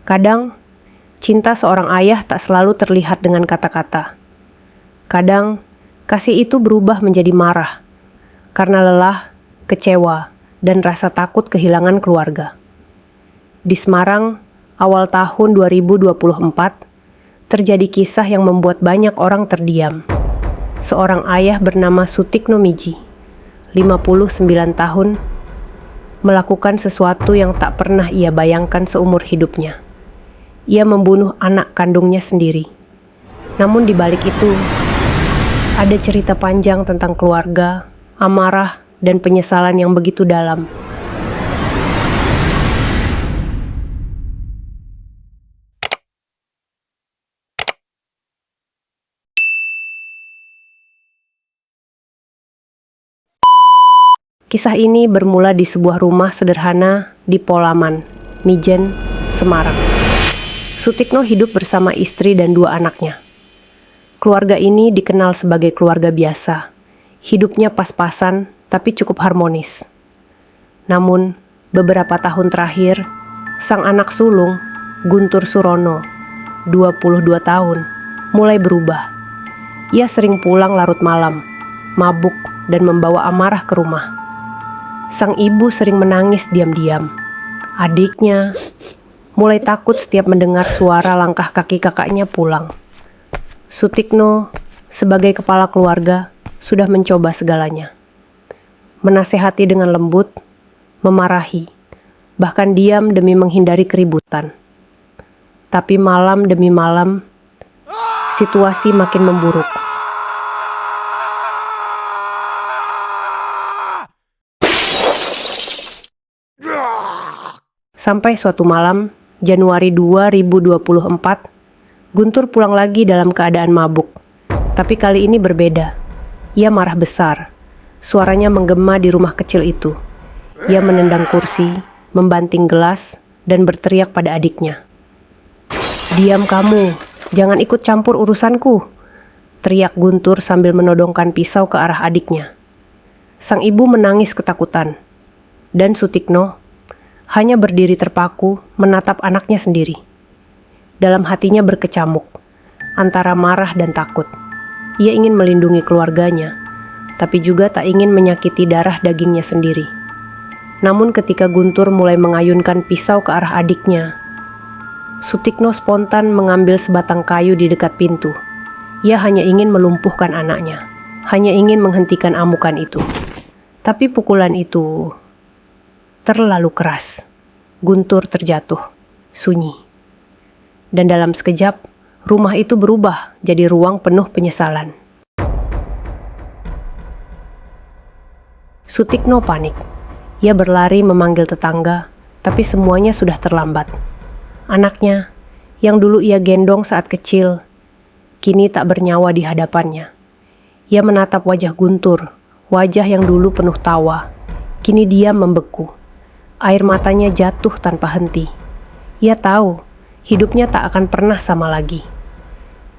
Kadang, cinta seorang ayah tak selalu terlihat dengan kata-kata. Kadang, kasih itu berubah menjadi marah karena lelah, kecewa, dan rasa takut kehilangan keluarga. Di Semarang, awal tahun 2024, terjadi kisah yang membuat banyak orang terdiam. Seorang ayah bernama Sutikno Miji, 59 tahun, melakukan sesuatu yang tak pernah ia bayangkan seumur hidupnya. Ia membunuh anak kandungnya sendiri. Namun di balik itu, ada cerita panjang tentang keluarga, amarah, dan penyesalan yang begitu dalam. Kisah ini bermula di sebuah rumah sederhana di Polaman, Mijen, Semarang. Sutikno hidup bersama istri dan 2 anaknya. Keluarga ini dikenal sebagai keluarga biasa. Hidupnya pas-pasan tapi cukup harmonis. Namun, beberapa tahun terakhir, sang anak sulung, Guntur Surono, 22 tahun, mulai berubah. Ia sering pulang larut malam, mabuk dan membawa amarah ke rumah. Sang ibu sering menangis diam-diam. Adiknya mulai takut setiap mendengar suara langkah kaki kakaknya pulang. Sutikno, sebagai kepala keluarga, sudah mencoba segalanya. Menasehati dengan lembut, memarahi, bahkan diam demi menghindari keributan. Tapi malam demi malam, situasi makin memburuk. Sampai suatu malam, Januari 2024, Guntur pulang lagi dalam keadaan mabuk. Tapi kali ini berbeda. Ia marah besar. Suaranya menggema di rumah kecil itu. Ia menendang kursi, membanting gelas, dan berteriak pada adiknya. "Diam kamu, jangan ikut campur urusanku," teriak Guntur sambil menodongkan pisau ke arah adiknya. Sang ibu menangis ketakutan. Dan Sutikno hanya berdiri terpaku menatap anaknya sendiri. Dalam hatinya berkecamuk, antara marah dan takut. Ia ingin melindungi keluarganya, tapi juga tak ingin menyakiti darah dagingnya sendiri. Namun ketika Guntur mulai mengayunkan pisau ke arah adiknya, Sutikno spontan mengambil sebatang kayu di dekat pintu. Ia hanya ingin melumpuhkan anaknya, hanya ingin menghentikan amukan itu. Tapi pukulan itu terlalu keras. Guntur terjatuh, sunyi. Dan dalam sekejap, rumah itu berubah jadi ruang penuh penyesalan. Sutikno panik. Ia berlari memanggil tetangga, tapi semuanya sudah terlambat. Anaknya, yang dulu ia gendong saat kecil, kini tak bernyawa di hadapannya. Ia menatap wajah Guntur, wajah yang dulu penuh tawa. Kini diam membeku. Air matanya jatuh tanpa henti. Ia tahu hidupnya tak akan pernah sama lagi.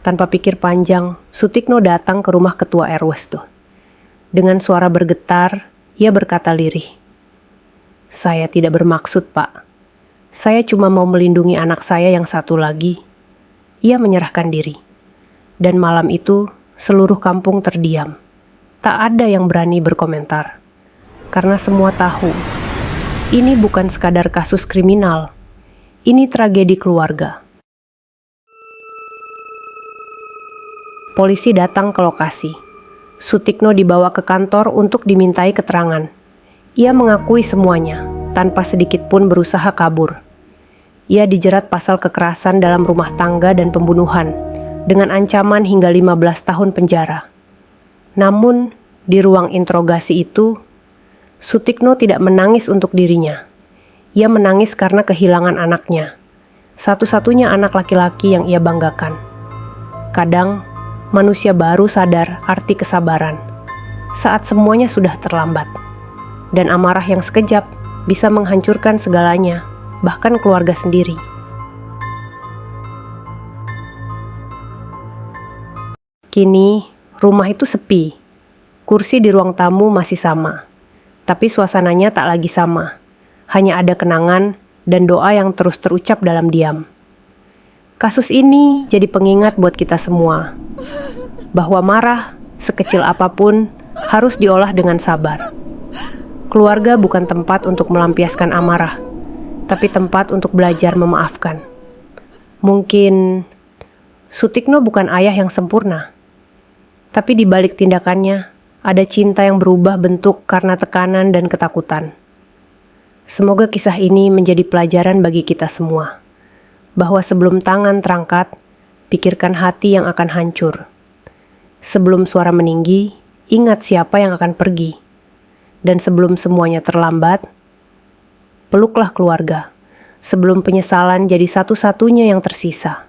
Tanpa pikir panjang, Sutikno datang ke rumah ketua RW. Dengan suara bergetar, ia berkata lirih, "Saya tidak bermaksud, Pak. Saya cuma mau melindungi anak saya yang satu lagi." Ia menyerahkan diri. Dan malam itu, seluruh kampung terdiam. Tak ada yang berani berkomentar. Karena semua tahu, ini bukan sekadar kasus kriminal. Ini tragedi keluarga. Polisi datang ke lokasi. Sutikno dibawa ke kantor untuk dimintai keterangan. Ia mengakui semuanya, tanpa sedikit pun berusaha kabur. Ia dijerat pasal kekerasan dalam rumah tangga dan pembunuhan, dengan ancaman hingga 15 tahun penjara. Namun, di ruang interogasi itu, Sutikno tidak menangis untuk dirinya. Ia menangis karena kehilangan anaknya, satu-satunya anak laki-laki yang ia banggakan. Kadang, manusia baru sadar arti kesabaran saat semuanya sudah terlambat. Dan amarah yang sekejap bisa menghancurkan segalanya, bahkan keluarga sendiri. Kini, rumah itu sepi. Kursi di ruang tamu masih sama. Tapi suasananya tak lagi sama. Hanya ada kenangan dan doa yang terus terucap dalam diam. Kasus ini jadi pengingat buat kita semua, bahwa marah, sekecil apapun, harus diolah dengan sabar. Keluarga bukan tempat untuk melampiaskan amarah, tapi tempat untuk belajar memaafkan. Mungkin Sutikno bukan ayah yang sempurna, tapi di balik tindakannya ada cinta yang berubah bentuk karena tekanan dan ketakutan. Semoga kisah ini menjadi pelajaran bagi kita semua, bahwa sebelum tangan terangkat, pikirkan hati yang akan hancur. Sebelum suara meninggi, ingat siapa yang akan pergi. Dan sebelum semuanya terlambat, peluklah keluarga, sebelum penyesalan jadi satu-satunya yang tersisa.